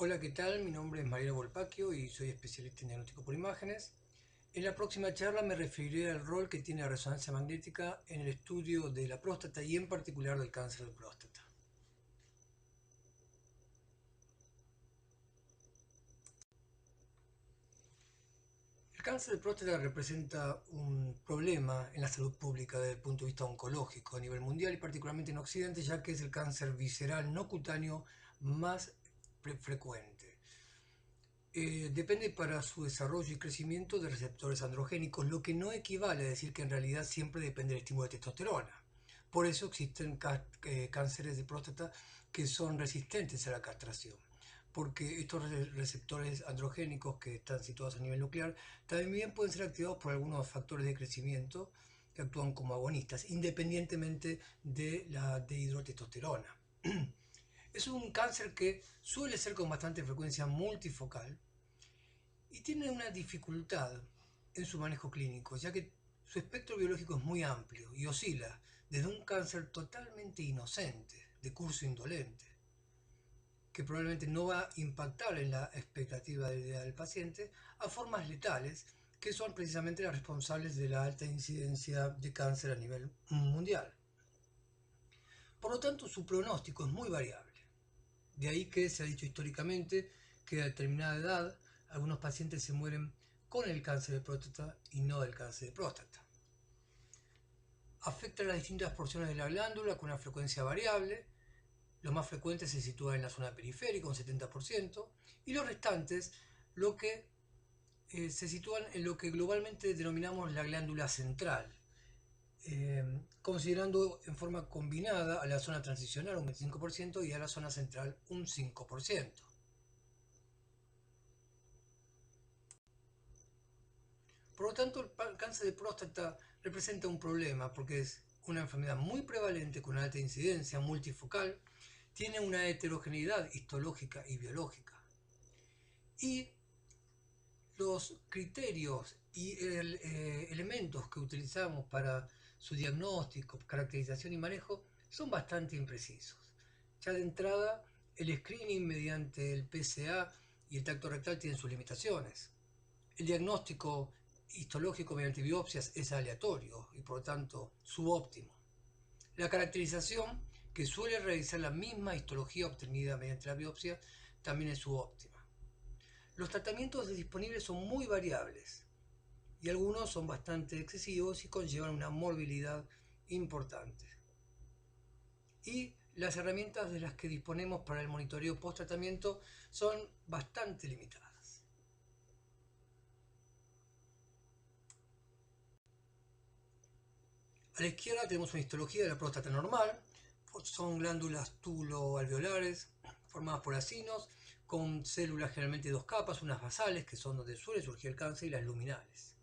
Hola, ¿qué tal? Mi nombre es Mariano Volpacchio y soy especialista en diagnóstico por imágenes. En la próxima charla me referiré al rol que tiene la resonancia magnética en el estudio de la próstata y en particular del cáncer de próstata. El cáncer de próstata representa un problema en la salud pública desde el punto de vista oncológico a nivel mundial y particularmente en Occidente, ya que es el cáncer visceral no cutáneo más frecuente. Depende para su desarrollo y crecimiento de receptores androgénicos, lo que no equivale a decir que en realidad siempre depende del estímulo de testosterona. Por eso existen cánceres de próstata que son resistentes a la castración, porque estos receptores androgénicos que están situados a nivel nuclear también pueden ser activados por algunos factores de crecimiento que actúan como agonistas, independientemente de la dehidrotestosterona. Es un cáncer que suele ser con bastante frecuencia multifocal y tiene una dificultad en su manejo clínico, ya que su espectro biológico es muy amplio y oscila desde un cáncer totalmente inocente, de curso indolente, que probablemente no va a impactar en la expectativa de vida del paciente, a formas letales, que son precisamente las responsables de la alta incidencia de cáncer a nivel mundial. Por lo tanto, su pronóstico es muy variable. De ahí que se ha dicho históricamente que a determinada edad algunos pacientes se mueren con el cáncer de próstata y no del cáncer de próstata. Afecta a las distintas porciones de la glándula con una frecuencia variable. Los más frecuentes se sitúan en la zona periférica, un 70%, y los restantes lo que se sitúan en lo que globalmente denominamos la glándula central, considerando en forma combinada a la zona transicional un 25% y a la zona central un 5%. Por lo tanto, el cáncer de próstata representa un problema porque es una enfermedad muy prevalente con alta incidencia multifocal, tiene una heterogeneidad histológica y biológica. Y los criterios y elementos que utilizamos para su diagnóstico, caracterización y manejo son bastante imprecisos. Ya de entrada, el screening mediante el PSA y el tacto rectal tienen sus limitaciones. El diagnóstico histológico mediante biopsias es aleatorio y por lo tanto subóptimo. La caracterización, que suele realizar la misma histología obtenida mediante la biopsia, también es subóptima. Los tratamientos disponibles son muy variables y algunos son bastante excesivos y conllevan una morbilidad importante. Y las herramientas de las que disponemos para el monitoreo post-tratamiento son bastante limitadas. A la izquierda tenemos una histología de la próstata normal. Son glándulas tubuloalveolares formadas por acinos con células generalmente de dos capas, unas basales, que son donde suele surgir el cáncer, y las luminales.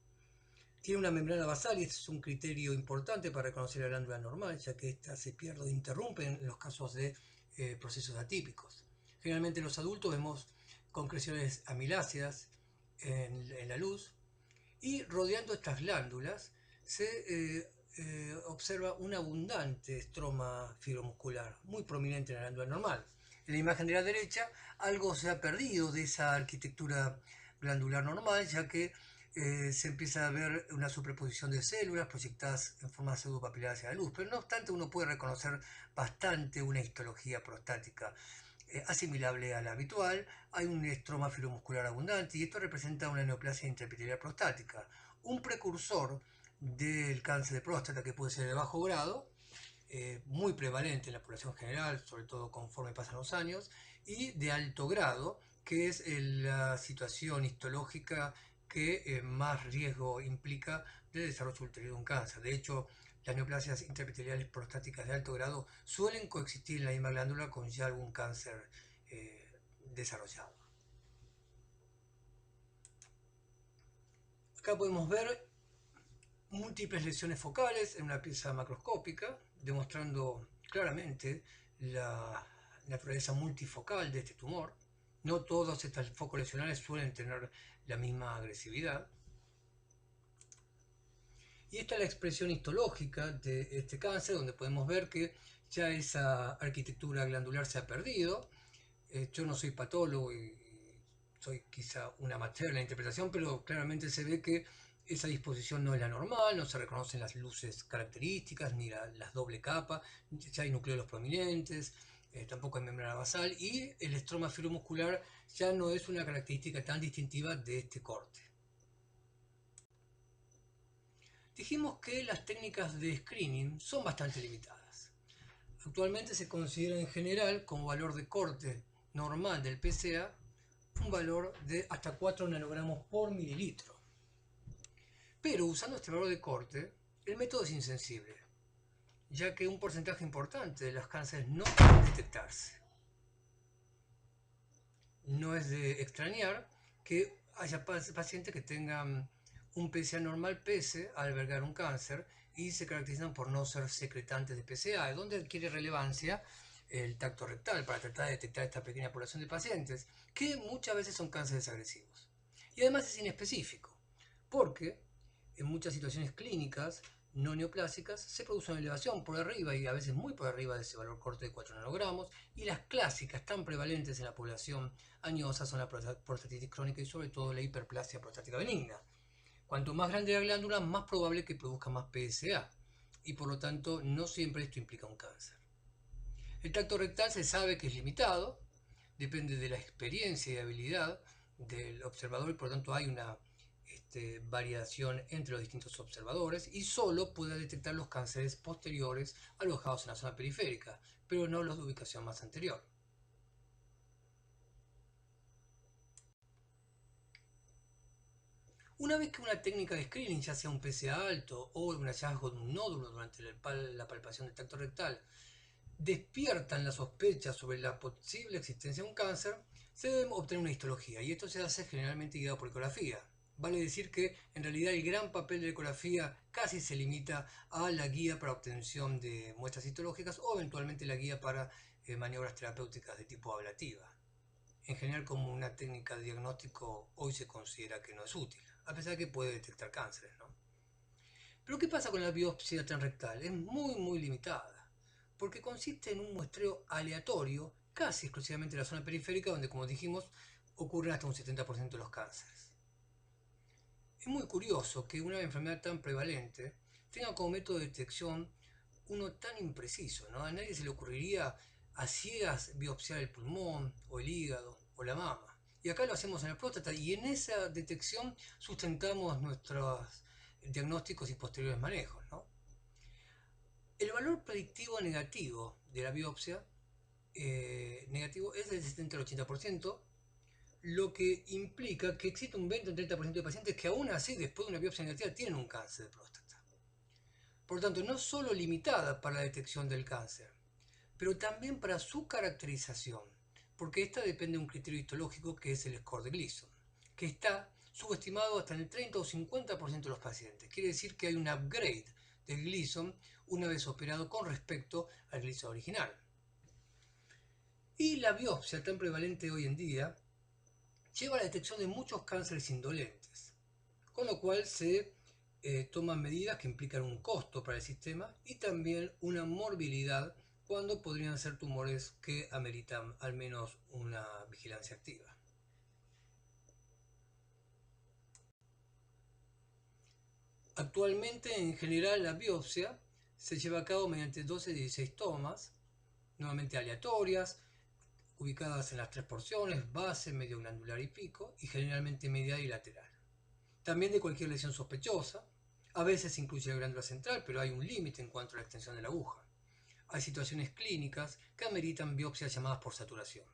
Tiene una membrana basal y este es un criterio importante para reconocer la glándula normal, ya que ésta se pierde o interrumpe en los casos de procesos atípicos. Generalmente en los adultos vemos concreciones amiláceas en la luz, y rodeando estas glándulas se observa un abundante estroma fibromuscular, muy prominente en la glándula normal. En la imagen de la derecha algo se ha perdido de esa arquitectura glandular normal, ya que se empieza a ver una superposición de células proyectadas en forma pseudopapilar hacia la luz, pero no obstante uno puede reconocer bastante una histología prostática asimilable a la habitual. Hay un estroma fibromuscular abundante y esto representa una neoplasia intraepitelial prostática, un precursor del cáncer de próstata que puede ser de bajo grado, muy prevalente en la población general, sobre todo conforme pasan los años, y de alto grado, que es la situación histológica que más riesgo implica de desarrollo ulterior de un cáncer. De hecho, las neoplasias intraepiteliales prostáticas de alto grado suelen coexistir en la misma glándula con ya algún cáncer desarrollado. Acá podemos ver múltiples lesiones focales en una pieza macroscópica, demostrando claramente la naturaleza multifocal de este tumor. No todos estos focos lesionales suelen tener la misma agresividad. Y esta es la expresión histológica de este cáncer, donde podemos ver que ya esa arquitectura glandular se ha perdido. Yo no soy patólogo y soy quizá un amateur en la interpretación, pero claramente se ve que esa disposición no es la normal, no se reconocen las luces características ni las doble capa, ya hay nucleolos prominentes, tampoco hay membrana basal y el estroma fibromuscular ya no es una característica tan distintiva de este corte. Dijimos que las técnicas de screening son bastante limitadas. Actualmente se considera en general como valor de corte normal del PSA un valor de hasta 4 nanogramos por mililitro. Pero usando este valor de corte, el método es insensible, ya que un porcentaje importante de los cánceres no pueden detectarse. No es de extrañar que haya pacientes que tengan un PSA normal pese a albergar un cáncer y se caracterizan por no ser secretantes de PSA, donde adquiere relevancia el tacto rectal para tratar de detectar esta pequeña población de pacientes que muchas veces son cánceres agresivos. Y además es inespecífico, porque en muchas situaciones clínicas no neoplásicas se produce una elevación por arriba y a veces muy por arriba de ese valor corte de 4 nanogramos, y las clásicas tan prevalentes en la población añosa son la prostatitis crónica y sobre todo la hiperplasia prostática benigna. Cuanto más grande la glándula, más probable que produzca más PSA, y por lo tanto no siempre esto implica un cáncer. El tacto rectal se sabe que es limitado, depende de la experiencia y habilidad del observador y por lo tanto hay una variación entre los distintos observadores y solo puede detectar los cánceres posteriores alojados en la zona periférica, pero no los de ubicación más anterior. Una vez que una técnica de screening, ya sea un PSA alto o un hallazgo de un nódulo durante la palpación del tacto rectal, despiertan la sospecha sobre la posible existencia de un cáncer, se debe obtener una histología y esto se hace generalmente guiado por ecografía. Vale decir que en realidad el gran papel de la ecografía casi se limita a la guía para obtención de muestras histológicas o eventualmente la guía para maniobras terapéuticas de tipo ablativa. En general, como una técnica de diagnóstico hoy se considera que no es útil, a pesar de que puede detectar cánceres, ¿no? Pero ¿qué pasa con la biopsia transrectal? Es muy limitada, porque consiste en un muestreo aleatorio, casi exclusivamente en la zona periférica, donde, como dijimos, ocurren hasta un 70% de los cánceres. Es muy curioso que una enfermedad tan prevalente tenga como método de detección uno tan impreciso, ¿no? A nadie se le ocurriría a ciegas biopsiar el pulmón, o el hígado, o la mama. Y acá lo hacemos en la próstata, y en esa detección sustentamos nuestros diagnósticos y posteriores manejos, ¿no? El valor predictivo negativo de la biopsia negativo es del 70 al 80%, lo que implica que existe un 20 o 30% de pacientes que aún así, después de una biopsia negativa, tienen un cáncer de próstata. Por lo tanto, no solo limitada para la detección del cáncer, pero también para su caracterización, porque esta depende de un criterio histológico que es el score de Gleason, que está subestimado hasta en el 30 o 50% de los pacientes. Quiere decir que hay un upgrade del Gleason una vez operado con respecto al Gleason original. Y la biopsia tan prevalente hoy en día lleva a la detección de muchos cánceres indolentes, con lo cual se toman medidas que implican un costo para el sistema y también una morbilidad cuando podrían ser tumores que ameritan al menos una vigilancia activa. Actualmente, en general, la biopsia se lleva a cabo mediante 12 de 16 tomas, nuevamente aleatorias, ubicadas en las tres porciones, base, medio glandular y pico, y generalmente medial y lateral. También de cualquier lesión sospechosa, a veces incluye la glándula central, pero hay un límite en cuanto a la extensión de la aguja. Hay situaciones clínicas que ameritan biopsias llamadas por saturación.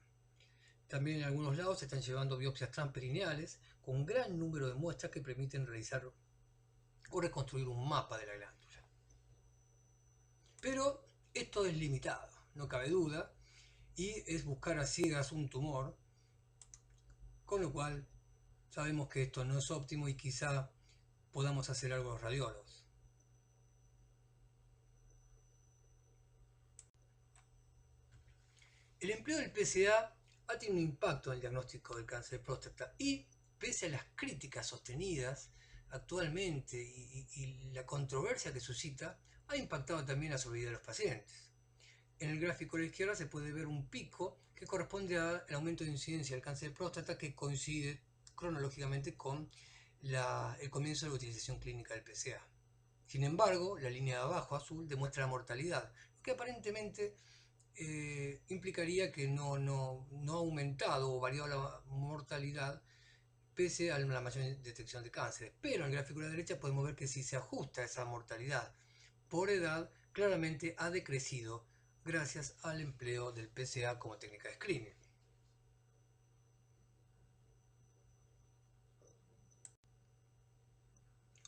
También en algunos lados se están llevando biopsias transperineales con un gran número de muestras que permiten realizar o reconstruir un mapa de la glándula. Pero esto es limitado, no cabe duda, y es buscar a ciegas un tumor, con lo cual sabemos que esto no es óptimo y quizá podamos hacer algo los radiólogos. El empleo del PSA ha tenido un impacto en el diagnóstico del cáncer de próstata y, pese a las críticas sostenidas actualmente y la controversia que suscita, ha impactado también la sobrevida de los pacientes. En el gráfico a la izquierda se puede ver un pico que corresponde al aumento de incidencia del cáncer de próstata que coincide cronológicamente con el comienzo de la utilización clínica del PSA. Sin embargo, la línea de abajo, azul, demuestra la mortalidad, lo que aparentemente implicaría que no ha aumentado o variado la mortalidad pese a la mayor detección de cánceres. Pero en el gráfico de la derecha podemos ver que si se ajusta esa mortalidad por edad, claramente ha decrecido gracias al empleo del PSA como técnica de screening.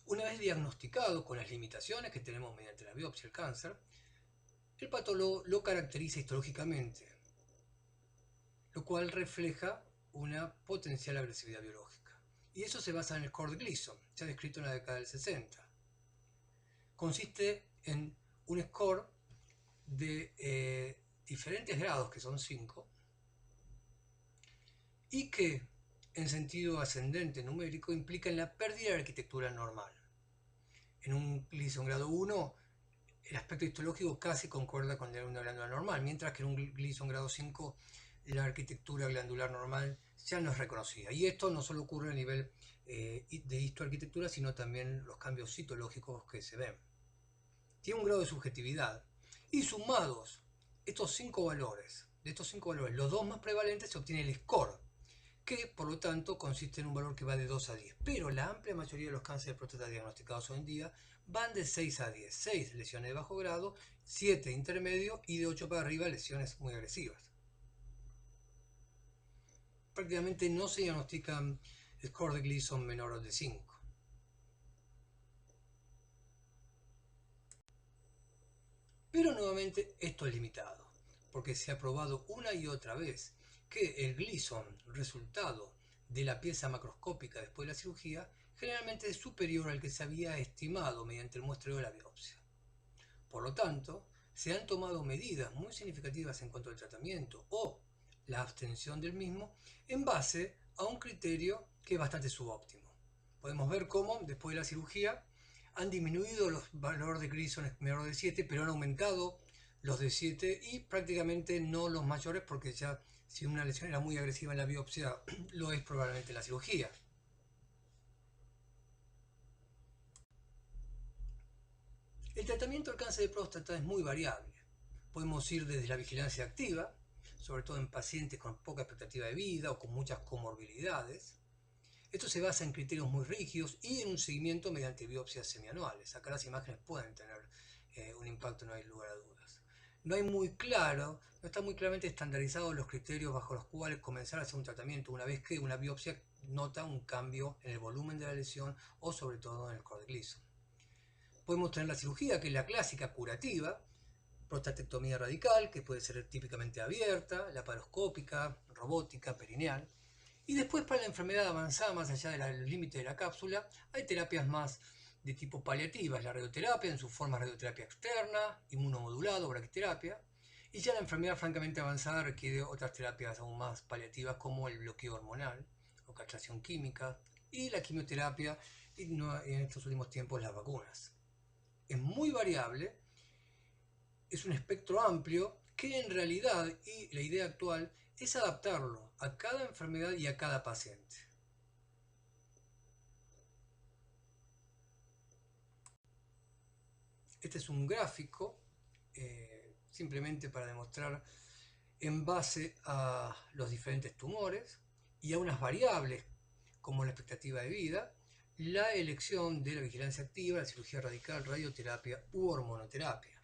Una vez diagnosticado con las limitaciones que tenemos mediante la biopsia del cáncer, el patólogo lo caracteriza histológicamente, lo cual refleja una potencial agresividad biológica. Y eso se basa en el score de Gleason, ya descrito en la década del 60. Consiste en un score de diferentes grados, que son 5, y que en sentido ascendente numérico implican la pérdida de la arquitectura normal. En un Gleason grado 1, el aspecto histológico casi concuerda con el de una glándula normal, mientras que en un Gleason grado 5 la arquitectura glandular normal ya no es reconocida. Y esto no solo ocurre a nivel de histoarquitectura, sino también los cambios citológicos que se ven. Tiene un grado de subjetividad. Y sumados estos 5 valores, los dos más prevalentes, se obtiene el score, que por lo tanto consiste en un valor que va de 2 a 10. Pero la amplia mayoría de los cánceres de próstata diagnosticados hoy en día van de 6 a 10. 6 lesiones de bajo grado, 7 intermedio y de 8 para arriba lesiones muy agresivas. Prácticamente no se diagnostican score de Gleason menor de 5. Pero nuevamente esto es limitado, porque se ha probado una y otra vez que el Gleason, resultado de la pieza macroscópica después de la cirugía, generalmente es superior al que se había estimado mediante el muestreo de la biopsia. Por lo tanto, se han tomado medidas muy significativas en cuanto al tratamiento o la abstención del mismo en base a un criterio que es bastante subóptimo. Podemos ver cómo después de la cirugía han disminuido los valores de Gleason menor de 7, pero han aumentado los de 7 y prácticamente no los mayores, porque ya si una lesión era muy agresiva en la biopsia, lo es probablemente en la cirugía. El tratamiento del cáncer de próstata es muy variable. Podemos ir desde la vigilancia activa, sobre todo en pacientes con poca expectativa de vida o con muchas comorbilidades. Esto se basa en criterios muy rígidos y en un seguimiento mediante biopsias semianuales. Acá las imágenes pueden tener un impacto, no hay lugar a dudas. No está muy claramente estandarizados los criterios bajo los cuales comenzar a hacer un tratamiento una vez que una biopsia nota un cambio en el volumen de la lesión o sobre todo en el score de Gleason. Podemos tener la cirugía, que es la clásica curativa, prostatectomía radical, que puede ser típicamente abierta, laparoscópica, robótica, perineal. Y después, para la enfermedad avanzada, más allá del límite de la cápsula, hay terapias más de tipo paliativas, la radioterapia en sus formas radioterapia externa, inmunomodulado, braquiterapia, y ya la enfermedad francamente avanzada requiere otras terapias aún más paliativas como el bloqueo hormonal o castración química y la quimioterapia y en estos últimos tiempos las vacunas. Es muy variable, es un espectro amplio que en realidad, y la idea actual, es adaptarlo a cada enfermedad y a cada paciente. Este es un gráfico simplemente para demostrar en base a los diferentes tumores y a unas variables como la expectativa de vida, la elección de la vigilancia activa, la cirugía radical, radioterapia u hormonoterapia.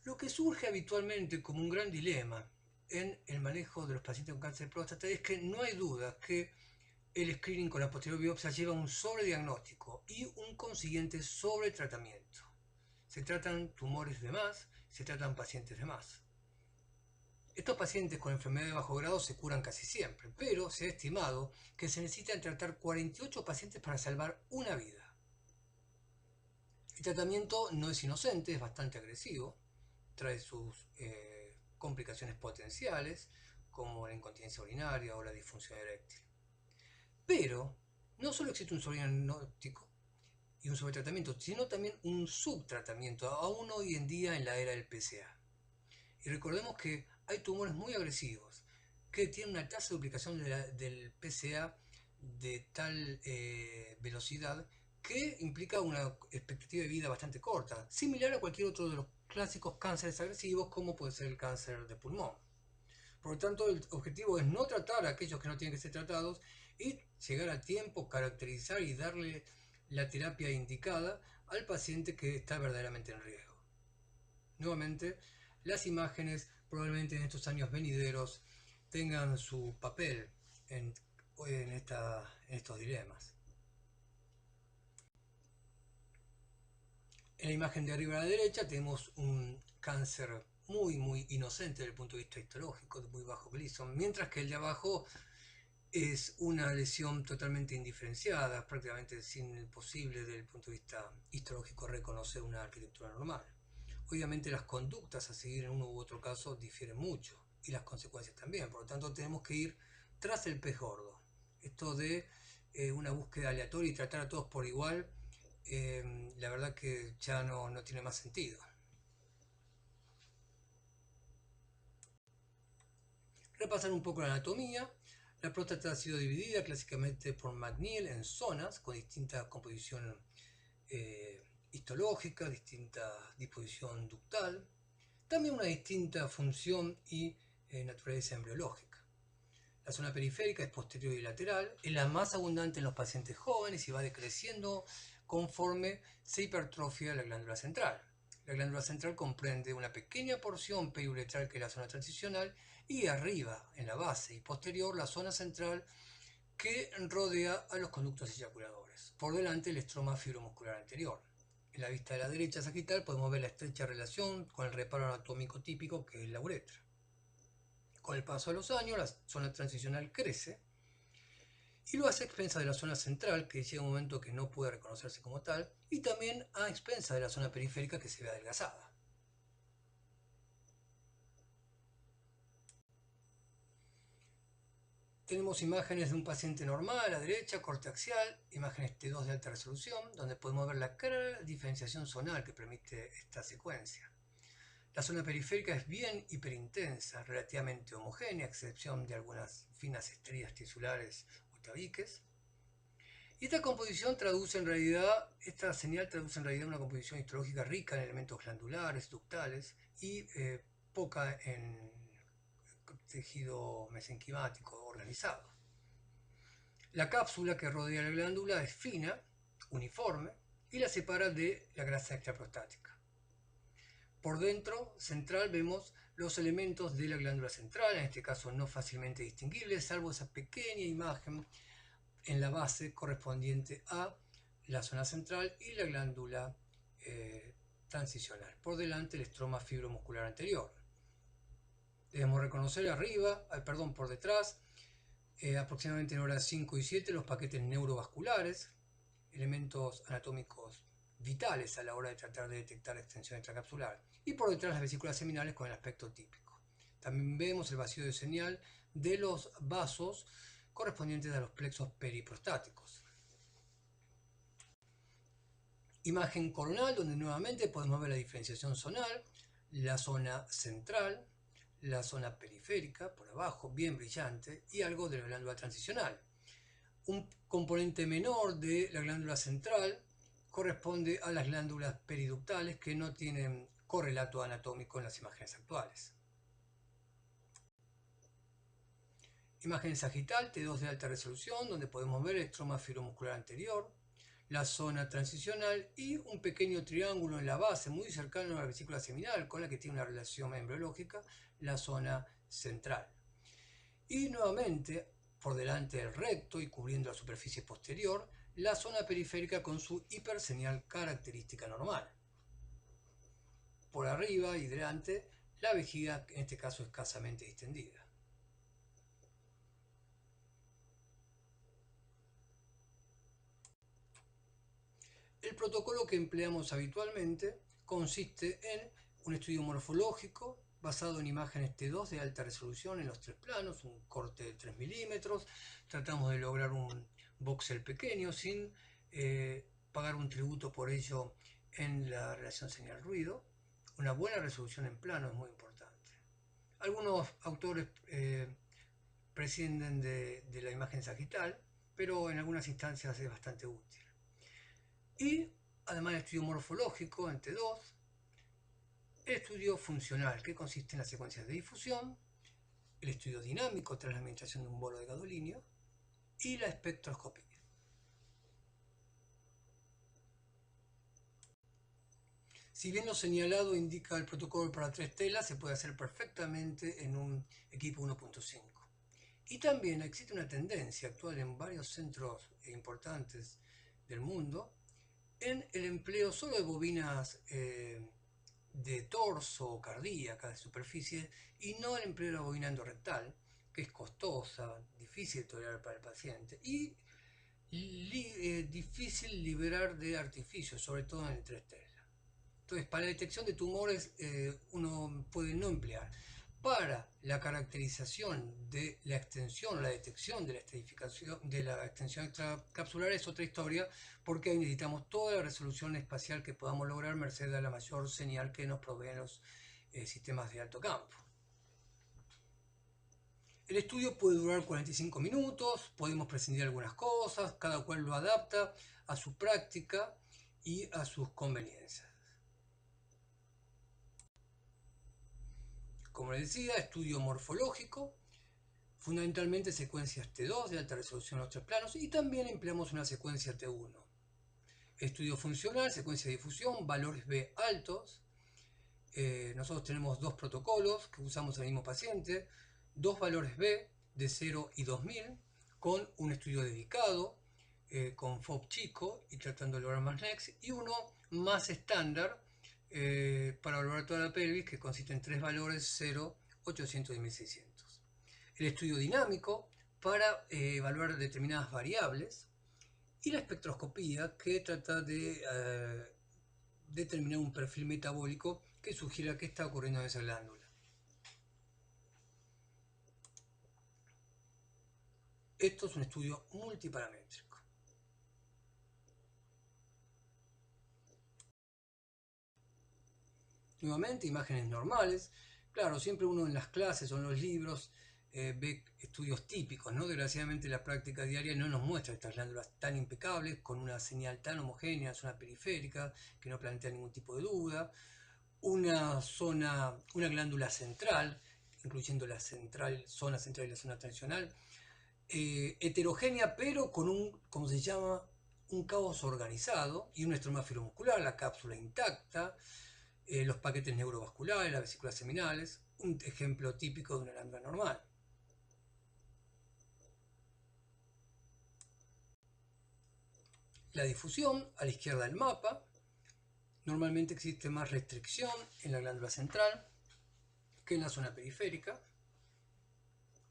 Lo que surge habitualmente como un gran dilema en el manejo de los pacientes con cáncer de próstata es que no hay duda que el screening con la posterior biopsia lleva un sobrediagnóstico y un consiguiente sobretratamiento. Se tratan tumores de más, se tratan pacientes de más. Estos pacientes con enfermedad de bajo grado se curan casi siempre, pero se ha estimado que se necesitan tratar 48 pacientes para salvar una vida. El tratamiento no es inocente, es bastante agresivo, trae sus complicaciones potenciales, como la incontinencia urinaria o la disfunción eréctil. Pero no solo existe un sobrediagnóstico y un sobretratamiento, sino también un subtratamiento, aún hoy en día en la era del PSA. Y recordemos que hay tumores muy agresivos que tienen una tasa de duplicación del PSA de tal velocidad que implica una expectativa de vida bastante corta, similar a cualquier otro de los clásicos cánceres agresivos como puede ser el cáncer de pulmón. Por lo tanto, el objetivo es no tratar a aquellos que no tienen que ser tratados y llegar a tiempo, caracterizar y darle la terapia indicada al paciente que está verdaderamente en riesgo. Nuevamente, las imágenes probablemente en estos años venideros tengan su papel en estos dilemas. En la imagen de arriba a la derecha tenemos un cáncer muy inocente desde el punto de vista histológico, de muy bajo Gleason, mientras que el de abajo es una lesión totalmente indiferenciada, prácticamente imposible desde el punto de vista histológico reconocer una arquitectura normal. Obviamente las conductas a seguir en uno u otro caso difieren mucho y las consecuencias también, por lo tanto tenemos que ir tras el pez gordo. Esto de una búsqueda aleatoria y tratar a todos por igual, la verdad que ya no tiene más sentido. Repasar un poco la anatomía. La próstata ha sido dividida clásicamente por McNeil en zonas con distinta composición histológica, distinta disposición ductal, también una distinta función y naturaleza embriológica. La zona periférica es posterior y lateral, es la más abundante en los pacientes jóvenes y va decreciendo conforme se hipertrofia la glándula central. La glándula central comprende una pequeña porción periuretral que es la zona transicional y arriba, en la base y posterior, la zona central que rodea a los conductos eyaculadores. Por delante, el estroma fibromuscular anterior. En la vista de la derecha sagital podemos ver la estrecha relación con el reparo anatómico típico que es la uretra. Con el paso de los años, la zona transicional crece y lo hace a expensas de la zona central, que llega un momento que no puede reconocerse como tal, y también a expensas de la zona periférica, que se ve adelgazada. Tenemos imágenes de un paciente normal a la derecha, corte axial, imágenes T2 de alta resolución, donde podemos ver la clara diferenciación zonal que permite esta secuencia. La zona periférica es bien hiperintensa, relativamente homogénea, a excepción de algunas finas estrías tisulares o tabiques. Y esta composición traduce en realidad, esta señal traduce en realidad una composición histológica rica en elementos glandulares, ductales y poca en tejido mesenquimático organizado. La cápsula que rodea la glándula es fina, uniforme y la separa de la grasa extraprostática. Por dentro, central, vemos los elementos de la glándula central, en este caso no fácilmente distinguibles, salvo esa pequeña imagen en la base correspondiente a la zona central y la glándula transicional. Por delante, el estroma fibromuscular anterior. Debemos reconocer por detrás, aproximadamente en horas 5 y 7, los paquetes neurovasculares, elementos anatómicos vitales a la hora de tratar de detectar extensión extracapsular, y por detrás las vesículas seminales con el aspecto típico. También vemos el vacío de señal de los vasos correspondientes a los plexos periprostáticos. Imagen coronal, donde nuevamente podemos ver la diferenciación zonal, la zona central, la zona periférica, por abajo, bien brillante, y algo de la glándula transicional. Un componente menor de la glándula central corresponde a las glándulas periductales que no tienen correlato anatómico en las imágenes actuales. Imagen sagital T2 de alta resolución, donde podemos ver el estroma fibromuscular anterior, la zona transicional y un pequeño triángulo en la base muy cercano a la vesícula seminal con la que tiene una relación embriológica, la zona central. Y nuevamente, por delante del recto y cubriendo la superficie posterior, la zona periférica con su hiperseñal característica normal. Por arriba y delante, la vejiga, en este caso escasamente distendida. El protocolo que empleamos habitualmente consiste en un estudio morfológico basado en imágenes T2 de alta resolución en los 3 planos, un corte de 3 milímetros. Tratamos de lograr un voxel pequeño sin pagar un tributo por ello en la relación señal-ruido. Una buena resolución en plano es muy importante. Algunos autores prescinden de la imagen sagital, pero en algunas instancias es bastante útil. Y además del estudio morfológico en T2, el estudio funcional, que consiste en las secuencias de difusión, el estudio dinámico tras la administración de un bolo de gadolinio y la espectroscopía. Si bien lo señalado indica el protocolo para 3 telas, se puede hacer perfectamente en un equipo 1.5. Y también existe una tendencia actual en varios centros importantes del mundo en el empleo solo de bobinas de torso o cardíaca de superficie y no el empleo de la bobina endorrectal, que es costosa, difícil de tolerar para el paciente y difícil liberar de artificios, sobre todo en el 3 telas. Entonces, para la detección de tumores uno puede no emplear. Para la caracterización de la extensión, la detección de la estratificación, de la extensión extracapsular es otra historia, porque ahí necesitamos toda la resolución espacial que podamos lograr merced a la mayor señal que nos proveen los sistemas de alto campo. El estudio puede durar 45 minutos, podemos prescindir de algunas cosas, cada cual lo adapta a su práctica y a sus conveniencias. Como les decía, estudio morfológico, fundamentalmente secuencias T2 de alta resolución en los 3 planos y también empleamos una secuencia T1. Estudio funcional, secuencia de difusión, valores B altos. Nosotros tenemos 2 protocolos que usamos en el mismo paciente, 2 valores B de 0 y 2000 con un estudio dedicado, con FOB chico y tratando de lograr más NEX, y uno más estándar para valorar toda la pelvis, que consiste en 3 valores 0, 800 y 1600. El estudio dinámico para evaluar determinadas variables y la espectroscopía, que trata de determinar un perfil metabólico que sugiera qué está ocurriendo en esa glándula. Esto es un estudio multiparamétrico. Nuevamente, imágenes normales. Claro, siempre uno en las clases o en los libros ve estudios típicos, ¿no? Desgraciadamente la práctica diaria no nos muestra estas glándulas tan impecables, con una señal tan homogénea, en zona periférica, que no plantea ningún tipo de duda. Una glándula central, incluyendo la zona central y la zona tensional, heterogénea, pero con un, como se llama, un caos organizado y un estroma filomuscular, la cápsula intacta, los paquetes neurovasculares, las vesículas seminales, un ejemplo típico de una glándula normal. La difusión, a la izquierda del mapa, normalmente existe más restricción en la glándula central que en la zona periférica.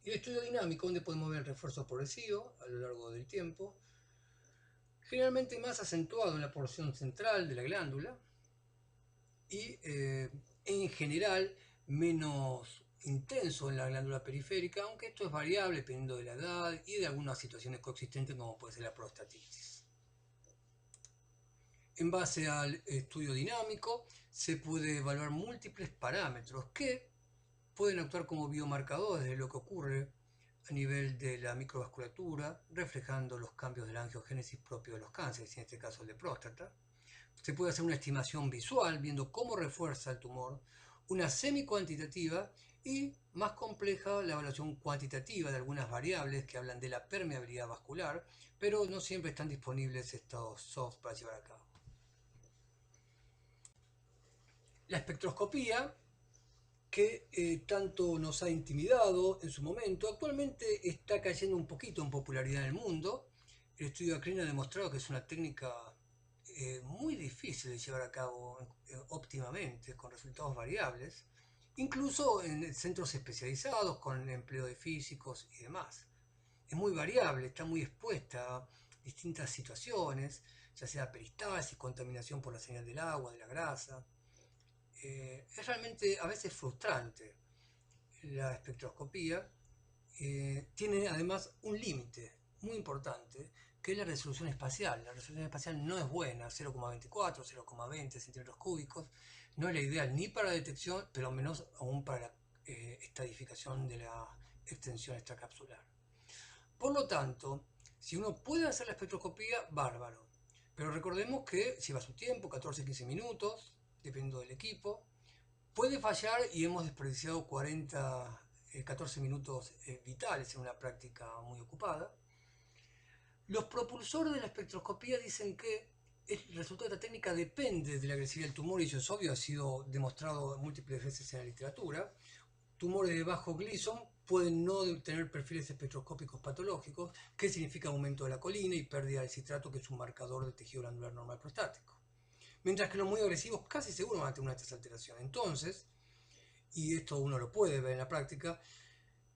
Y el estudio dinámico, donde podemos ver el refuerzo progresivo a lo largo del tiempo, generalmente más acentuado en la porción central de la glándula y en general menos intenso en la glándula periférica, aunque esto es variable dependiendo de la edad y de algunas situaciones coexistentes como puede ser la prostatitis. En base al estudio dinámico se puede evaluar múltiples parámetros que pueden actuar como biomarcadores de lo que ocurre a nivel de la microvasculatura, reflejando los cambios de la angiogénesis propio de los cánceres, en este caso el de próstata. Se puede hacer una estimación visual viendo cómo refuerza el tumor, una semi-cuantitativa y más compleja la evaluación cuantitativa de algunas variables que hablan de la permeabilidad vascular, pero no siempre están disponibles estos soft para llevar a cabo. La espectroscopía, que tanto nos ha intimidado en su momento, actualmente está cayendo un poquito en popularidad en el mundo. El estudio Acrina ha demostrado que es una técnica muy difícil de llevar a cabo óptimamente, con resultados variables, incluso en centros especializados con el empleo de físicos y demás. Es muy variable, está muy expuesta a distintas situaciones, ya sea peristalsis, contaminación por la señal del agua, de la grasa. Es realmente a veces frustrante la espectroscopía. Tiene además un límite muy importante, que es la resolución espacial. La resolución espacial no es buena, 0,24, 0,20 centímetros cúbicos. No es la ideal ni para la detección, pero menos aún para la estadificación de la extensión extracapsular. Por lo tanto, si uno puede hacer la espectroscopía, bárbaro. Pero recordemos que lleva su tiempo, 14-15 minutos, dependiendo del equipo. Puede fallar y hemos desperdiciado 14 minutos vitales en una práctica muy ocupada. Los propulsores de la espectroscopía dicen que el resultado de esta técnica depende de la agresividad del tumor, y eso es obvio, ha sido demostrado múltiples veces en la literatura. Tumores de bajo Gleason pueden no tener perfiles espectroscópicos patológicos, que significa aumento de la colina y pérdida del citrato, que es un marcador del tejido glandular normal prostático. Mientras que los muy agresivos casi seguro van a tener una de estas alteraciones. Entonces, y esto uno lo puede ver en la práctica,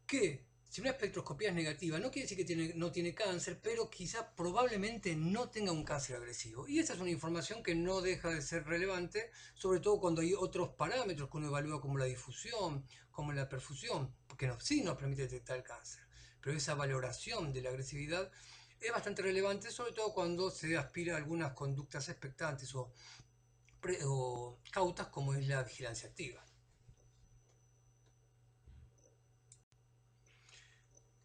que si una espectroscopía es negativa, no quiere decir que no tiene cáncer, pero quizá probablemente no tenga un cáncer agresivo. Y esa es una información que no deja de ser relevante, sobre todo cuando hay otros parámetros que uno evalúa, como la difusión, como la perfusión, que sí nos permite detectar el cáncer. Pero esa valoración de la agresividad es bastante relevante, sobre todo cuando se aspira a algunas conductas expectantes o cautas, como es la vigilancia activa.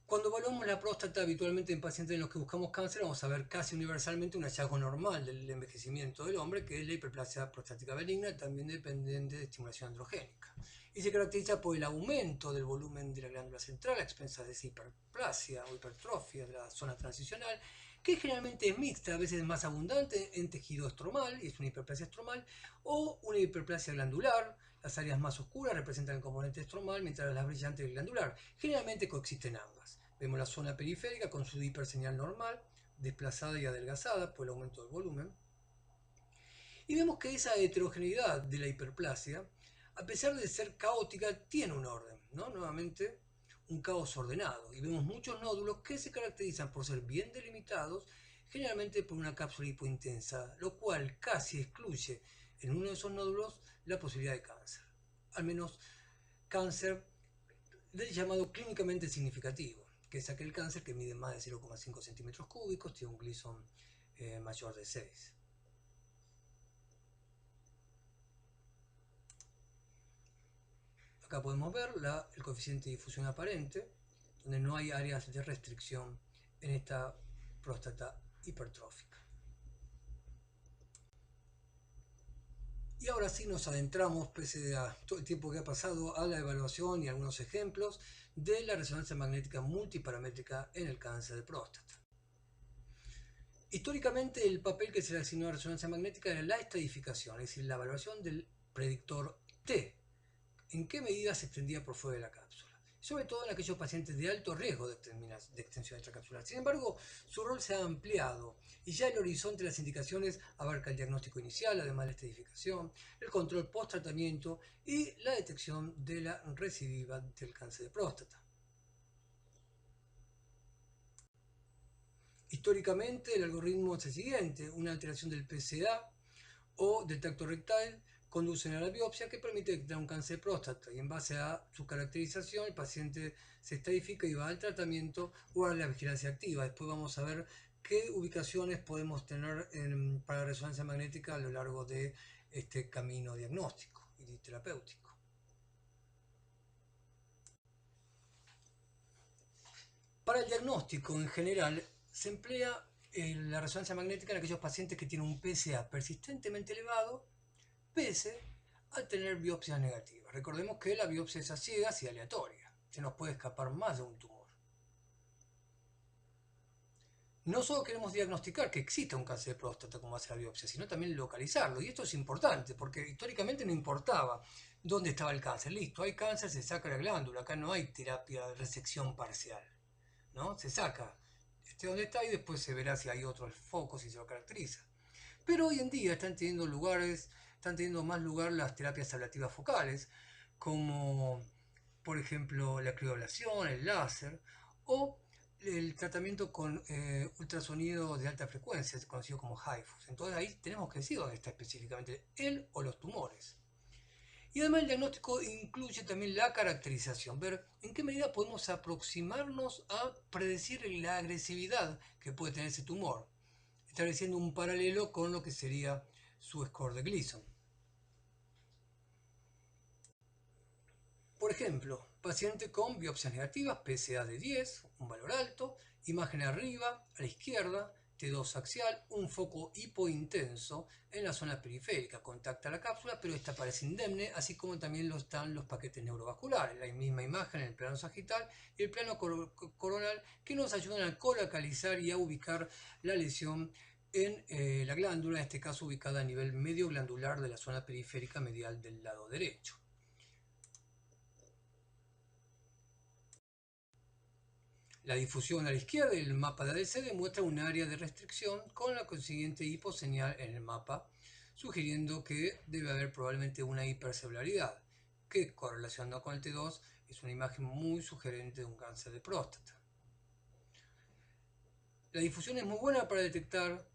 Cuando evaluamos la próstata habitualmente en pacientes en los que buscamos cáncer, vamos a ver casi universalmente un hallazgo normal del envejecimiento del hombre, que es la hiperplasia prostática benigna, también dependiente de estimulación androgénica. Y se caracteriza por el aumento del volumen de la glándula central a expensas de esa hiperplasia o hipertrofia de la zona transicional, que generalmente es mixta, a veces más abundante en tejido estromal, y es una hiperplasia estromal, o una hiperplasia glandular. Las áreas más oscuras representan el componente estromal, mientras las brillantes el glandular. Generalmente coexisten ambas. Vemos la zona periférica con su hiperseñal normal, desplazada y adelgazada por el aumento del volumen. Y vemos que esa heterogeneidad de la hiperplasia, a pesar de ser caótica, tiene un orden, ¿no? Nuevamente, un caos ordenado. Y vemos muchos nódulos que se caracterizan por ser bien delimitados, generalmente por una cápsula hipointensa, lo cual casi excluye en uno de esos nódulos la posibilidad de cáncer. Al menos cáncer del llamado clínicamente significativo, que es aquel cáncer que mide más de 0,5 centímetros cúbicos, tiene un Gleason mayor de 6. Acá podemos ver el coeficiente de difusión aparente, donde no hay áreas de restricción en esta próstata hipertrófica. Y ahora sí nos adentramos, pese a todo el tiempo que ha pasado, a la evaluación y algunos ejemplos de la resonancia magnética multiparamétrica en el cáncer de próstata. Históricamente, el papel que se le asignó a la resonancia magnética era la estadificación, es decir, la evaluación del predictor T, en qué medida se extendía por fuera de la cápsula, sobre todo en aquellos pacientes de alto riesgo de extensión extracapsular. Sin embargo, su rol se ha ampliado y ya el horizonte de las indicaciones abarca el diagnóstico inicial, además de la estadificación, el control post-tratamiento y la detección de la recidiva del cáncer de próstata. Históricamente, el algoritmo es el siguiente: una alteración del PSA o del tracto rectal conducen a la biopsia, que permite detectar un cáncer de próstata, y en base a su caracterización el paciente se estadifica y va al tratamiento o a la vigilancia activa. Después vamos a ver qué ubicaciones podemos tener para resonancia magnética a lo largo de este camino diagnóstico y terapéutico. Para el diagnóstico en general se emplea la resonancia magnética en aquellos pacientes que tienen un PSA persistentemente elevado, pese a tener biopsias negativas. Recordemos que la biopsia es a ciegas y aleatoria. Se nos puede escapar más de un tumor. No solo queremos diagnosticar que exista un cáncer de próstata como hace la biopsia, sino también localizarlo. Y esto es importante porque históricamente no importaba dónde estaba el cáncer. Listo, hay cáncer, se saca la glándula. Acá no hay terapia de resección parcial, ¿no? Se saca donde está y después se verá si hay otros focos y se lo caracteriza. Pero hoy en día están teniendo más lugar las terapias ablativas focales, como por ejemplo la crioablación, el láser o el tratamiento con ultrasonido de alta frecuencia, conocido como HIFUS. Entonces ahí tenemos que decir dónde está específicamente él o los tumores. Y además el diagnóstico incluye también la caracterización, ver en qué medida podemos aproximarnos a predecir la agresividad que puede tener ese tumor, estableciendo un paralelo con lo que sería su score de Gleason. Por ejemplo, paciente con biopsias negativas, PSA de 10, un valor alto, imagen arriba, a la izquierda, T2 axial, un foco hipointenso en la zona periférica, contacta la cápsula, pero esta parece indemne, así como también lo están los paquetes neurovasculares, la misma imagen en el plano sagital y el plano coronal, que nos ayudan a colocalizar y a ubicar la lesión en la glándula, en este caso ubicada a nivel medio glandular de la zona periférica medial del lado derecho. La difusión a la izquierda del mapa de ADC demuestra un área de restricción con la consiguiente hiposeñal en el mapa, sugiriendo que debe haber probablemente una hipercelularidad, que correlacionado con el T2 es una imagen muy sugerente de un cáncer de próstata. La difusión es muy buena para detectar,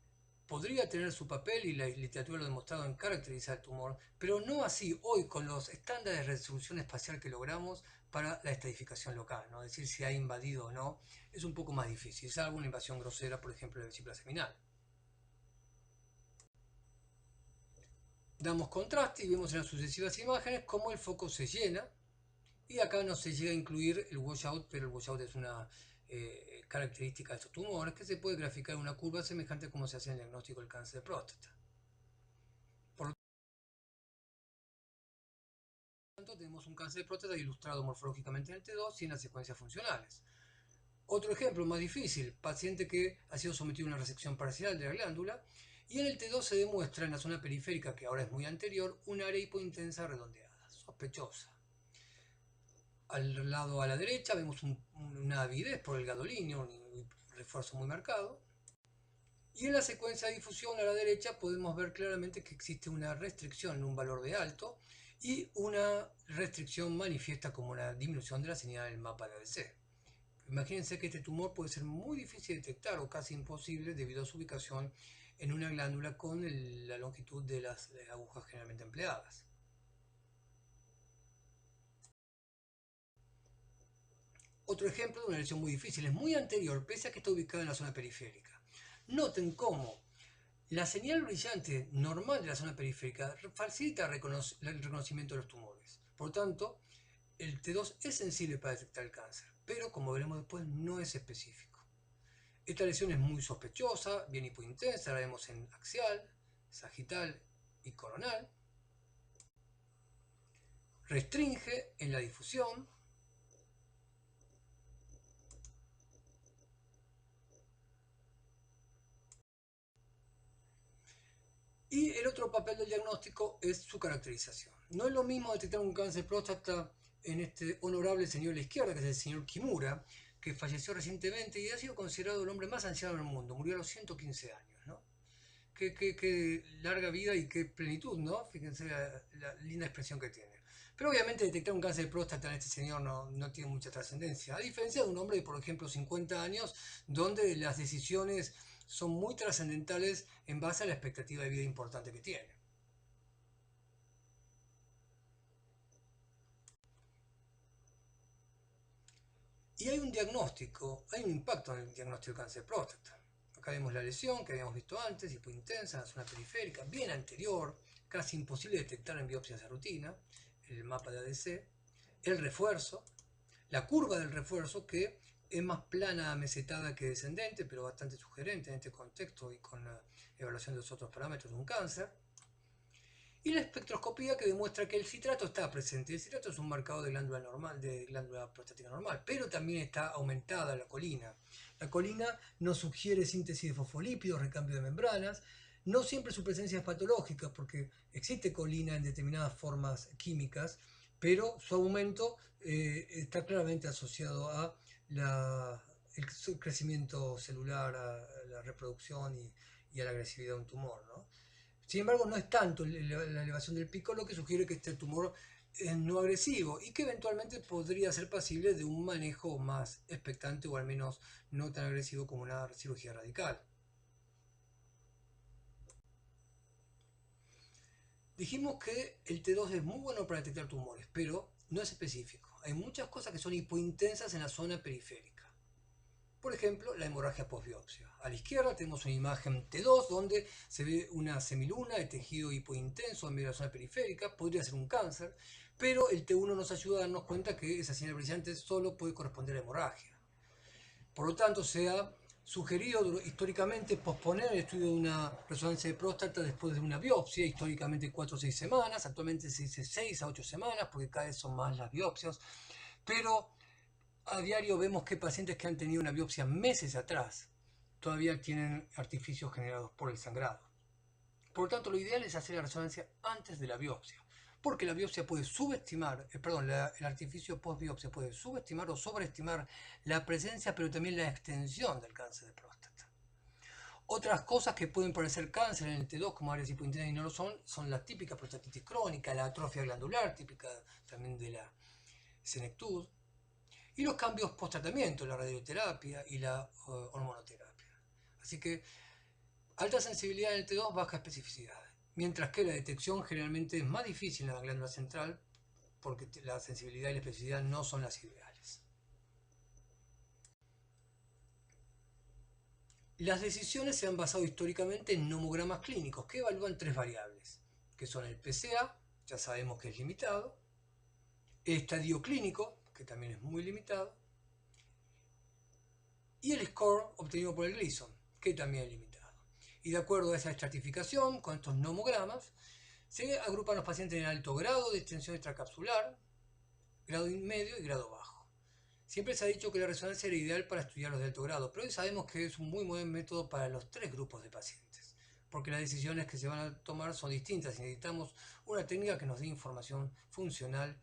podría tener su papel y la literatura lo ha demostrado en caracterizar el tumor, pero no así hoy con los estándares de resolución espacial que logramos para la estadificación local, ¿no? Es decir, si ha invadido o no, es un poco más difícil, salvo una invasión grosera, por ejemplo, de vesícula seminal. Damos contraste y vemos en las sucesivas imágenes cómo el foco se llena, y acá no se llega a incluir el washout, pero el washout es una característica de estos tumores que se puede graficar en una curva semejante a como se hace en el diagnóstico del cáncer de próstata. Por lo tanto, tenemos un cáncer de próstata ilustrado morfológicamente en el T2 y en las secuencias funcionales. Otro ejemplo más difícil, paciente que ha sido sometido a una resección parcial de la glándula y en el T2 se demuestra en la zona periférica, que ahora es muy anterior, un área hipointensa redondeada, sospechosa. Al lado a la derecha vemos una avidez por el gadolinio, un refuerzo muy marcado. Y en la secuencia de difusión a la derecha podemos ver claramente que existe una restricción en un valor de alto y una restricción manifiesta como una disminución de la señal del mapa de ADC. Imagínense que este tumor puede ser muy difícil de detectar o casi imposible debido a su ubicación en una glándula con la longitud de las agujas generalmente empleadas. Otro ejemplo de una lesión muy difícil, es muy anterior, pese a que está ubicada en la zona periférica. Noten cómo la señal brillante normal de la zona periférica facilita el reconocimiento de los tumores. Por tanto, el T2 es sensible para detectar el cáncer, pero como veremos después no es específico. Esta lesión es muy sospechosa, bien hipointensa, la vemos en axial, sagital y coronal. Restringe en la difusión. Y el otro papel del diagnóstico es su caracterización. No es lo mismo detectar un cáncer de próstata en este honorable señor de la izquierda, que es el señor Kimura, que falleció recientemente y ha sido considerado el hombre más anciano del mundo, murió a los 115 años, ¿no? Qué larga vida y qué plenitud, ¿no? Fíjense la linda expresión que tiene. Pero obviamente detectar un cáncer de próstata en este señor no tiene mucha trascendencia, a diferencia de un hombre de, por ejemplo, 50 años, donde las decisiones son muy trascendentales en base a la expectativa de vida importante que tiene. Y hay un diagnóstico, hay un impacto en el diagnóstico del cáncer de próstata. Acá vemos la lesión que habíamos visto antes, hipointensa en la zona periférica, bien anterior, casi imposible de detectar en biopsias de rutina, el mapa de ADC, el refuerzo, la curva del refuerzo que es más plana, mesetada que descendente, pero bastante sugerente en este contexto y con la evaluación de los otros parámetros de un cáncer. Y la espectroscopía que demuestra que el citrato está presente. El citrato es un marcador de glándula normal, de glándula prostática normal, pero también está aumentada la colina. La colina nos sugiere síntesis de fosfolípidos, recambio de membranas. No siempre su presencia es patológica, porque existe colina en determinadas formas químicas, pero su aumento está claramente asociado a el crecimiento celular, a la reproducción y a la agresividad de un tumor, ¿no? Sin embargo, no es tanto la elevación del pico lo que sugiere que este tumor es no agresivo y que eventualmente podría ser pasible de un manejo más expectante o al menos no tan agresivo como una cirugía radical. Dijimos que el T2 es muy bueno para detectar tumores, pero no es específico. Hay muchas cosas que son hipointensas en la zona periférica. Por ejemplo, la hemorragia postbiopsia. A la izquierda tenemos una imagen T2 donde se ve una semiluna de tejido hipointenso en medio de la zona periférica. Podría ser un cáncer, pero el T1 nos ayuda a darnos cuenta que esa señal brillante solo puede corresponder a hemorragia. Por lo tanto, se ha sugerido históricamente posponer el estudio de una resonancia de próstata después de una biopsia, históricamente 4 o 6 semanas, actualmente se dice 6 a 8 semanas porque cada vez son más las biopsias, pero a diario vemos que pacientes que han tenido una biopsia meses atrás todavía tienen artificios generados por el sangrado. Por lo tanto, lo ideal es hacer la resonancia antes de la biopsia, porque la biopsia puede subestimar, el artificio post-biopsia puede subestimar o sobreestimar la presencia, pero también la extensión del cáncer de próstata. Otras cosas que pueden parecer cáncer en el T2, como áreas hipointensas y no lo son la típica prostatitis crónica, la atrofia glandular, típica también de la senectud, y los cambios post-tratamiento, la radioterapia y la hormonoterapia. Así que alta sensibilidad en el T2, baja especificidad. Mientras que la detección generalmente es más difícil en la glándula central porque la sensibilidad y la especificidad no son las ideales. Las decisiones se han basado históricamente en nomogramas clínicos que evalúan 3 variables, que son el PSA, ya sabemos que es limitado, el estadio clínico, que también es muy limitado, y el score obtenido por el Gleason, que también es limitado. Y de acuerdo a esa estratificación, con estos nomogramas, se agrupan los pacientes en alto grado de extensión extracapsular, grado medio y grado bajo. Siempre se ha dicho que la resonancia era ideal para estudiar los de alto grado, pero hoy sabemos que es un muy buen método para los 3 grupos de pacientes, porque las decisiones que se van a tomar son distintas y necesitamos una técnica que nos dé información funcional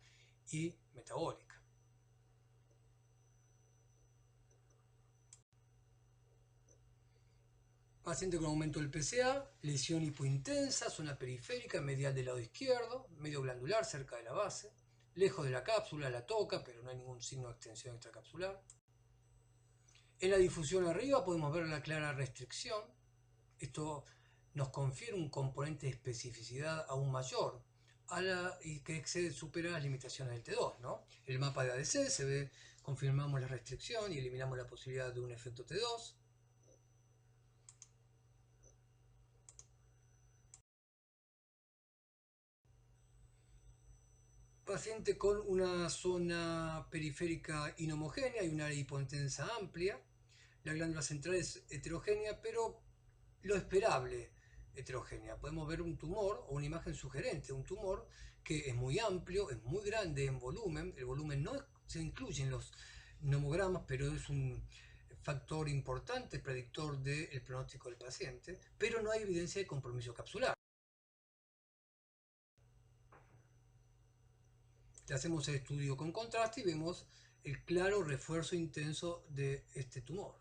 y metabólica. Paciente con aumento del PSA, lesión hipointensa, zona periférica, medial del lado izquierdo, medio glandular cerca de la base, lejos de la cápsula, la toca, pero no hay ningún signo de extensión extracapsular. En la difusión arriba podemos ver la clara restricción. Esto nos confiere un componente de especificidad aún mayor y que supera las limitaciones del T2, ¿no? El mapa de ADC se ve, confirmamos la restricción y eliminamos la posibilidad de un efecto T2. Paciente con una zona periférica inhomogénea y una área hipointensa amplia. La glándula central es heterogénea, pero lo esperable heterogénea. Podemos ver un tumor o una imagen sugerente, un tumor que es muy amplio, es muy grande en volumen. El volumen no se incluye en los nomogramas, pero es un factor importante predictor del pronóstico del paciente, pero no hay evidencia de compromiso capsular. Le hacemos el estudio con contraste y vemos el claro refuerzo intenso de este tumor.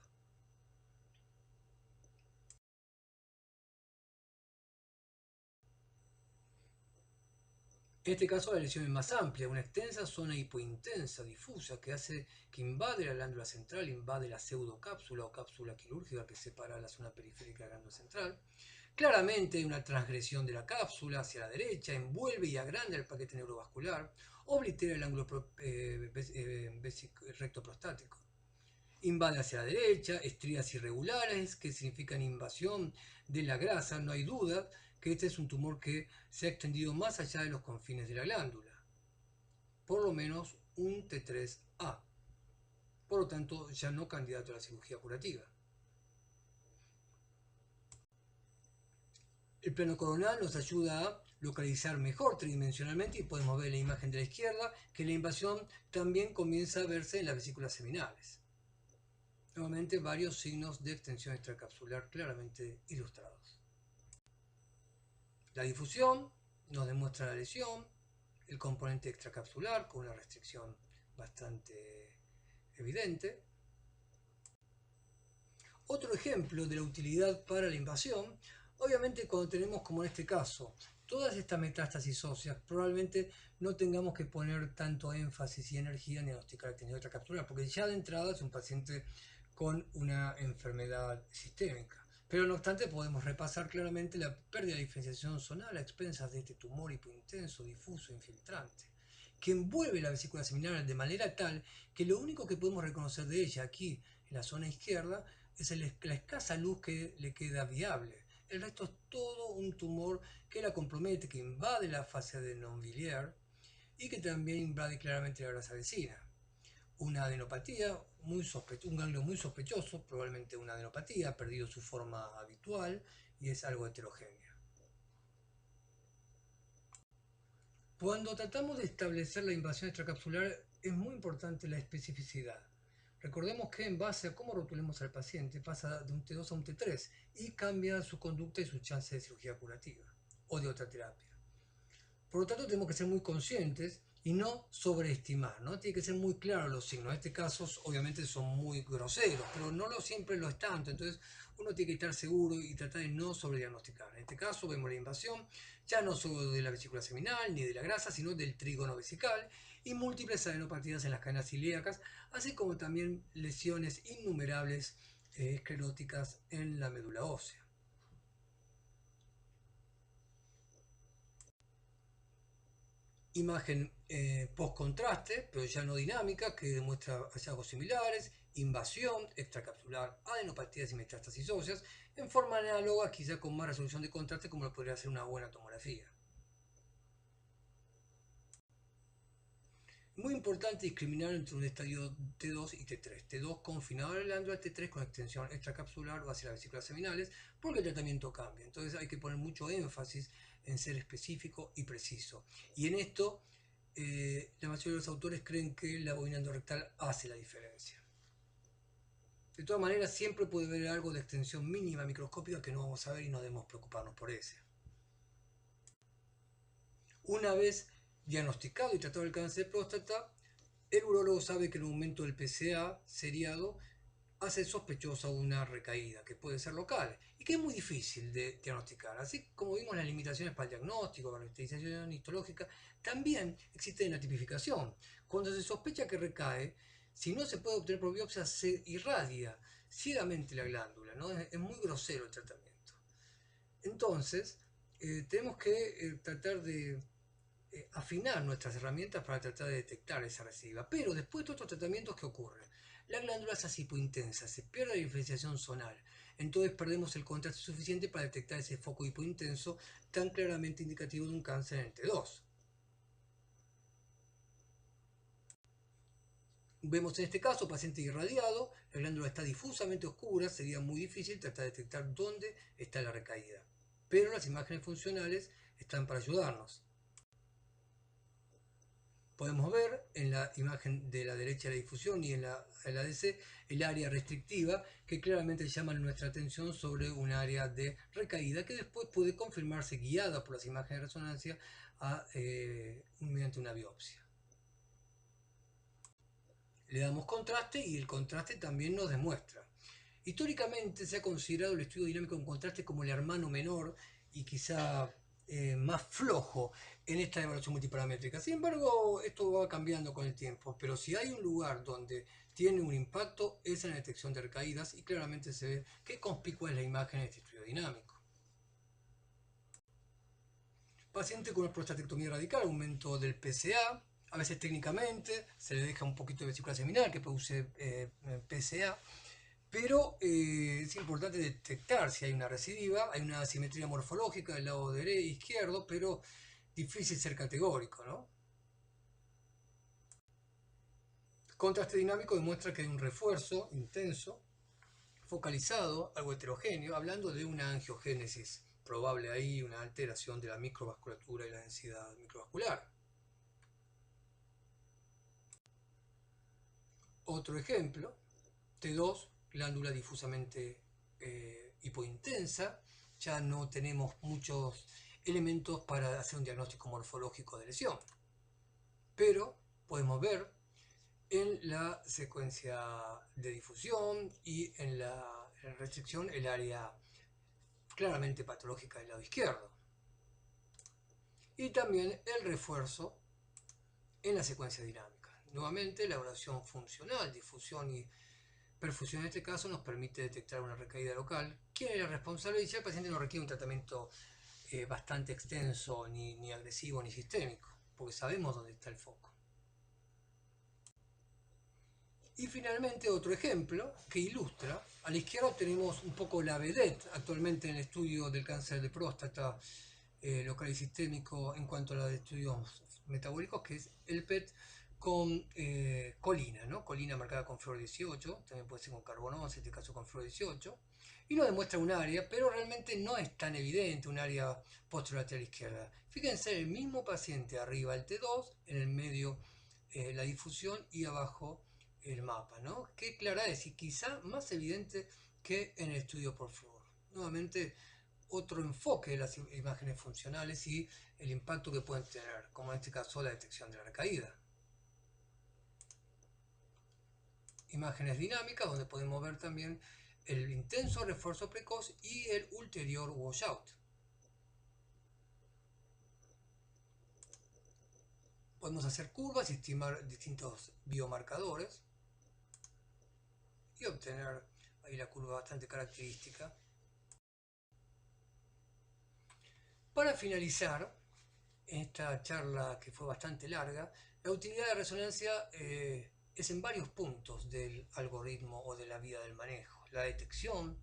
En este caso la lesión es más amplia, una extensa zona hipointensa, difusa, que invade la glándula central, invade la pseudocápsula o cápsula quirúrgica que separa la zona periférica de la glándula central. Claramente hay una transgresión de la cápsula hacia la derecha, envuelve y agranda el paquete neurovascular, oblitera el ángulo recto prostático. Invade hacia la derecha, estrías irregulares que significan invasión de la grasa, no hay duda que este es un tumor que se ha extendido más allá de los confines de la glándula, por lo menos un T3A, por lo tanto ya no candidato a la cirugía curativa. El plano coronal nos ayuda a localizar mejor tridimensionalmente y podemos ver en la imagen de la izquierda que la invasión también comienza a verse en las vesículas seminales. Nuevamente varios signos de extensión extracapsular claramente ilustrados. La difusión nos demuestra la lesión, el componente extracapsular con una restricción bastante evidente. Otro ejemplo de la utilidad para la invasión, obviamente cuando tenemos, como en este caso, todas estas metástasis óseas, probablemente no tengamos que poner tanto énfasis y energía en diagnosticar extensión extracapsular, porque ya de entrada es un paciente con una enfermedad sistémica. Pero no obstante podemos repasar claramente la pérdida de diferenciación zonal a expensas de este tumor hipointenso, difuso, infiltrante, que envuelve la vesícula seminal de manera tal que lo único que podemos reconocer de ella aquí, en la zona izquierda, es la escasa luz que le queda viable. El resto es todo un tumor que la compromete, que invade la fascia de Nonvilliers y que también invade claramente la grasa vecina. Una adenopatía, un ganglio muy sospechoso, probablemente una adenopatía, ha perdido su forma habitual y es algo heterogénea. Cuando tratamos de establecer la invasión extracapsular es muy importante la especificidad. Recordemos que en base a cómo rotulemos al paciente pasa de un T2 a un T3 y cambia su conducta y su chance de cirugía curativa o de otra terapia. Por lo tanto, tenemos que ser muy conscientes y no sobreestimar, ¿no? Tiene que ser muy claro los signos. En este caso, obviamente, son muy groseros, pero no siempre lo es tanto. Entonces, uno tiene que estar seguro y tratar de no sobrediagnosticar. En este caso, vemos la invasión ya no solo de la vesícula seminal ni de la grasa, sino del trígono vesical y múltiples adenopatías en las cadenas ilíacas, así como también lesiones innumerables escleróticas en la médula ósea. Imagen post-contraste, pero ya no dinámica, que demuestra hallazgos similares, invasión extracapsular, adenopatías y metástasis óseas, en forma análoga, quizá con más resolución de contraste, como lo podría hacer una buena tomografía. Muy importante discriminar entre un estadio T2 y T3. T2 confinado a la glándula, T3 con extensión extracapsular o hacia las vesículas seminales, porque el tratamiento cambia. Entonces hay que poner mucho énfasis en ser específico y preciso. Y en esto, la mayoría de los autores creen que la bobina endorrectal hace la diferencia. De todas maneras, siempre puede haber algo de extensión mínima microscópica que no vamos a ver y no debemos preocuparnos por ese. Una vez diagnosticado y tratado el cáncer de próstata, el urólogo sabe que en el momento del PSA seriado hace sospechosa una recaída que puede ser local y que es muy difícil de diagnosticar. Así como vimos las limitaciones para el diagnóstico, para la caracterización histológica, también existe la tipificación. Cuando se sospecha que recae, si no se puede obtener por biopsia, se irradia ciegamente la glándula, ¿no? Es muy grosero el tratamiento. Entonces, tenemos que tratar de afinar nuestras herramientas para tratar de detectar esa recidiva. Pero después de todos estos tratamientos, ¿qué ocurre? La glándula se hace hipointensa, se pierde la diferenciación zonal, entonces perdemos el contraste suficiente para detectar ese foco hipointenso tan claramente indicativo de un cáncer en el T2. Vemos en este caso paciente irradiado, la glándula está difusamente oscura, sería muy difícil tratar de detectar dónde está la recaída. Pero las imágenes funcionales están para ayudarnos. Podemos ver en la imagen de la derecha de la difusión y en la DC el área restrictiva que claramente llama nuestra atención sobre un área de recaída que después puede confirmarse guiada por las imágenes de resonancia mediante una biopsia. Le damos contraste y el contraste también nos demuestra. Históricamente se ha considerado el estudio dinámico en contraste como el hermano menor y quizá más flojo en esta evaluación multiparamétrica. Sin embargo, esto va cambiando con el tiempo, pero si hay un lugar donde tiene un impacto es en la detección de recaídas y claramente se ve qué conspicua es la imagen de este estudio dinámico. Paciente con una prostatectomía radical, aumento del PSA, a veces técnicamente se le deja un poquito de vesícula seminal que produce PSA, pero es importante detectar si hay una recidiva, hay una asimetría morfológica del lado derecho e izquierdo, pero difícil ser categórico, ¿no? Contraste dinámico demuestra que hay un refuerzo intenso, focalizado, algo heterogéneo, hablando de una angiogénesis probable ahí, una alteración de la microvasculatura y la densidad microvascular. Otro ejemplo, T2, glándula difusamente hipointensa, ya no tenemos muchos elementos para hacer un diagnóstico morfológico de lesión, pero podemos ver en la secuencia de difusión y en la restricción el área claramente patológica del lado izquierdo. Y también el refuerzo en la secuencia dinámica. Nuevamente la evaluación funcional, difusión y perfusión en este caso nos permite detectar una recaída local. ¿Quién es el responsable? Y si el paciente no requiere un tratamiento bastante extenso, ni agresivo, ni sistémico, porque sabemos dónde está el foco. Y finalmente otro ejemplo que ilustra, a la izquierda tenemos un poco la vedette actualmente en el estudio del cáncer de próstata local y sistémico en cuanto a los estudios metabólicos, que es el PET con colina, ¿no? Colina marcada con flúor 18, también puede ser con carbonosa, en este caso con flúor 18, y nos demuestra un área, pero realmente no es tan evidente un área posterolateral izquierda. Fíjense, el mismo paciente, arriba el T2, en el medio la difusión y abajo el mapa, ¿no? Qué clara es, y quizá más evidente que en el estudio por flúor. Nuevamente, otro enfoque de las imágenes funcionales y el impacto que pueden tener, como en este caso la detección de la recaída. Imágenes dinámicas donde podemos ver también el intenso refuerzo precoz y el ulterior washout. Podemos hacer curvas y estimar distintos biomarcadores y obtener ahí la curva bastante característica. Para finalizar esta charla, que fue bastante larga, la utilidad de resonancia es en varios puntos del algoritmo o de la vía del manejo: la detección,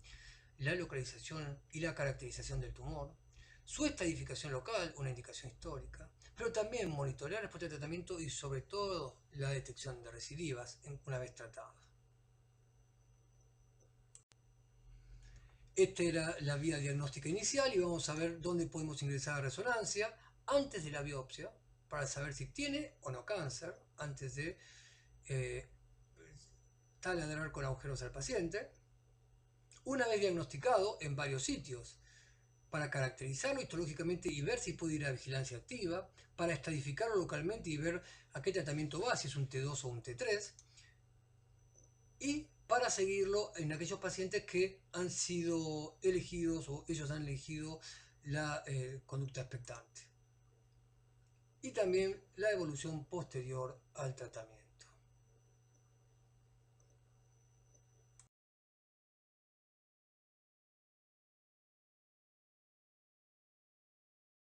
la localización y la caracterización del tumor, su estadificación local, una indicación histórica, pero también monitorear después del tratamiento y sobre todo la detección de recidivas una vez tratadas. Esta era la vía diagnóstica inicial y vamos a ver dónde podemos ingresar a resonancia antes de la biopsia para saber si tiene o no cáncer, antes de taladrar con agujeros al paciente. Una vez diagnosticado, en varios sitios, para caracterizarlo histológicamente y ver si puede ir a vigilancia activa, para estadificarlo localmente y ver a qué tratamiento va, si es un T2 o un T3, y para seguirlo en aquellos pacientes que han sido elegidos o ellos han elegido la conducta expectante. Y también la evolución posterior al tratamiento.